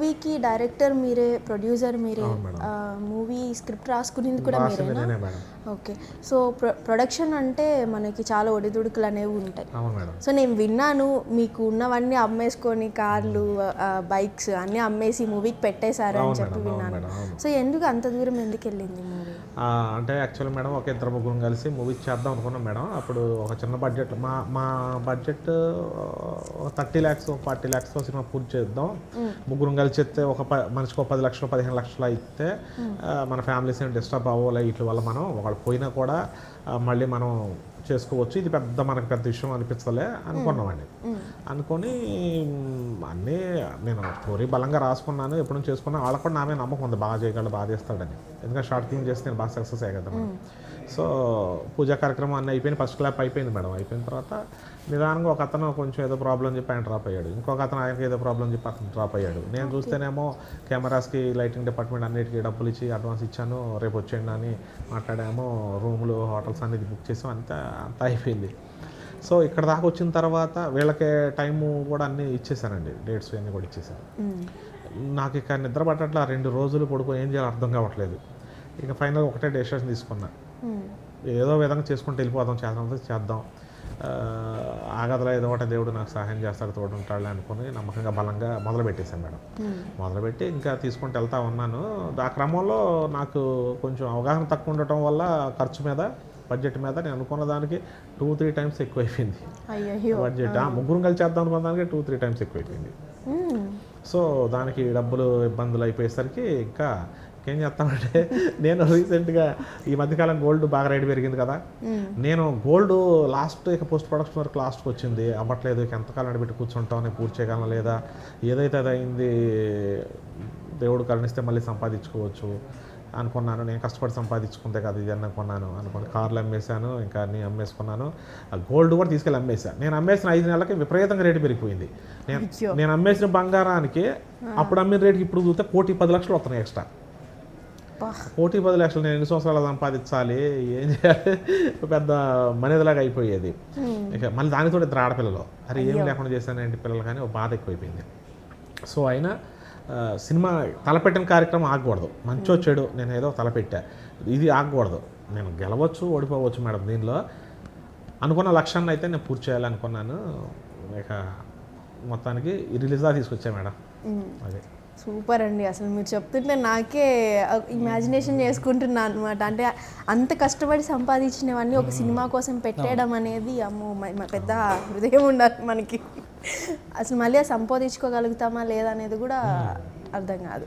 మూవీకి డైరెక్టర్ మీరే, ప్రొడ్యూసర్ మీరే, మూవీ స్క్రిప్ట్ రాసుకునేది కూడా మీరేనా? ఓకే. సో ప్రొడక్షన్ అంటే మనకి చాలా ఒడిదుడుకులు అనేవి ఉంటాయి. సో నేను విన్నాను మీకు ఉన్నవన్నీ అమ్మేసుకొని కార్లు, బైక్స్ అన్నీ అమ్మేసి మూవీకి పెట్టేశారు అని చెప్పి విన్నాను. సో ఎందుకు అంత దూరం ఎందుకు వెళ్ళింది మూవీ? అంటే యాక్చువల్లీ మేడం ఒక 2-3 కలిసి మూవీ చేద్దాం అనుకున్నాం మేడం. అప్పుడు ఒక చిన్న బడ్జెట్, మా బడ్జెట్ 30 lakhs 40 lakhs సినిమా పూర్తి చేద్దాం. 3 కలిసి చేస్తే మనిషికి 10 లక్షలు 15 లక్షలు అయితే మన ఫ్యామిలీస్ ఏం డిస్టర్బ్ అవ్వాలి, వీటి వల్ల మనం ఒకళ్ళు పోయినా కూడా మళ్ళీ మనం చేసుకోవచ్చు, ఇది మనకు పెద్ద విషయం అనిపించలే అనుకున్నామండి. అనుకొని అన్నీ నేను స్టోరీ బలంగా రాసుకున్నాను, ఎప్పుడు చేసుకున్నా. వాళ్ళకు కూడా నా మీద నమ్మకం ఉంది, బాగా చేయగలడు, బాగా చేస్తాడని. ఎందుకంటే షార్ట్ ఫిల్మ్ చేస్తే నేను బాగా సక్సెస్ అయ్యే కదా. సో పూజా కార్యక్రమం అన్నీ అయిపోయింది, ఫస్ట్ క్లాప్ అయిపోయింది మేడం. అయిపోయిన తర్వాత నిదానంగా ఒక అతను కొంచెం ఏదో ప్రాబ్లం చెప్పి ఆయన డ్రాప్ అయ్యాడు, ఇంకొక అతను ఆయనకి ఏదో ప్రాబ్లం చెప్పి అతను డ్రాప్ అయ్యాడు. నేను చూస్తేనేమో కెమెరాస్కి, లైటింగ్ డిపార్ట్మెంట్ అన్నిటికీ డబ్బులు ఇచ్చి అడ్వాన్స్ ఇచ్చాను, రేపు వచ్చేయండి అని మాట్లాడామో, రూములు హోటల్స్ అనేది బుక్ చేసాం, అంతా అయిపోయింది. సో ఇక్కడ దాకా వచ్చిన తర్వాత వీళ్ళకి టైము కూడా అన్నీ ఇచ్చేసానండి, డేట్స్ అన్నీ కూడా ఇచ్చేసాను. నాకు ఇక నిద్ర పట్టట్లా, 2 రోజులు పడుకో ఏం చేయాలో అర్థం కావట్లేదు. ఇక ఫైనల్గా ఒకటే డెసిషన్ తీసుకున్నా, ఏదో విధంగా చేసుకుంటూ వెళ్ళిపోదాం, చేద్దాం, ఆగదలో ఏదో ఒకటి దేవుడు నాకు సహాయం చేస్తాడు, తోడు ఉంటాడు అనుకుని నమ్మకంగా బలంగా మొదలుపెట్టేశాను మేడం. మొదలుపెట్టి ఇంకా తీసుకుంటూ వెళ్తా ఉన్నాను. ఆ క్రమంలో నాకు కొంచెం అవగాహన తక్కువ ఉండటం వల్ల ఖర్చు మీద, బడ్జెట్ మీద నేను అనుకున్న దానికి 2-3 times ఎక్కువైపోయింది బడ్జెట్. 3 కలిసి చేద్దాం అనుకున్న దానికి 2-3 times ఎక్కువైపోయింది. సో దానికి డబ్బులు ఇబ్బందులు అయిపోయేసరికి ఇంకా ఏం చేస్తామంటే, నేను రీసెంట్గా ఈ మధ్యకాలం గోల్డ్ బాగా రేటు పెరిగింది కదా, నేను గోల్డ్ లాస్ట్ ఇక పోస్ట్ ప్రొడక్షన్ వరకు లాస్ట్కి వచ్చింది, అవ్వట్లేదు, ఇక ఎంతకాలం నడిపెట్టి కూర్చుంటాం, నేను పూర్తి చేయగలను లేదా, ఏదైతే అది అయింది దేవుడు కరుణిస్తే మళ్ళీ సంపాదించుకోవచ్చు అనుకున్నాను. నేను కష్టపడి సంపాదించుకుంటే కదా ఇది అనుకుని కార్లు అమ్మేశాను, ఇంకా అన్నీ అమ్మేసుకున్నాను. ఆ గోల్డ్ కూడా తీసుకెళ్ళి అమ్మేశాను. నేను అమ్మేసిన 5 నెలలకి విపరీతంగా రేటు పెరిగిపోయింది. నేను అమ్మేసిన బంగారానికి అప్పుడు అమ్మిన రేటుకి ఇప్పుడు చూస్తే 1,10,00,000 వస్తున్నాయి ఎక్స్ట్రా. 1,10,00,000 నేను ఎన్ని సంవత్సరాలు సంపాదించాలి, ఏం చేయాలి, పెద్ద మనీదిలాగా అయిపోయేది. ఇక మళ్ళీ దానితో 2 ఆడపిల్లలు, అరే ఏం లేకుండా చేశానండి పిల్లలు, కానీ ఒక బాధ ఎక్కువైపోయింది. సో అయినా సినిమా తలపెట్టిన కార్యక్రమం ఆగకూడదు, మంచో చెడు నేను ఏదో తలపెట్టా, ఇది ఆగకూడదు. నేను గెలవచ్చు, ఓడిపోవచ్చు మేడం. దీనిలో అనుకున్న లక్ష్యాన్ని అయితే నేను పూర్తి చేయాలనుకున్నాను. ఇక మొత్తానికి రిలీజ్గా తీసుకొచ్చా మేడం. అదే సూపర్ అండి. అసలు మీరు చెప్తుంటే నాకే ఇమాజినేషన్ చేసుకుంటున్నాను అనమాట. అంటే అంత కష్టపడి సంపాదించినవన్నీ ఒక సినిమా కోసం పెట్టేయడం అనేది, అమ్మో పెద్ద హృదయం ఉండాలి మనకి. అసలు మళ్ళీ సంపాదించుకోగలుగుతామా లేదా అనేది కూడా అర్థం కాదు.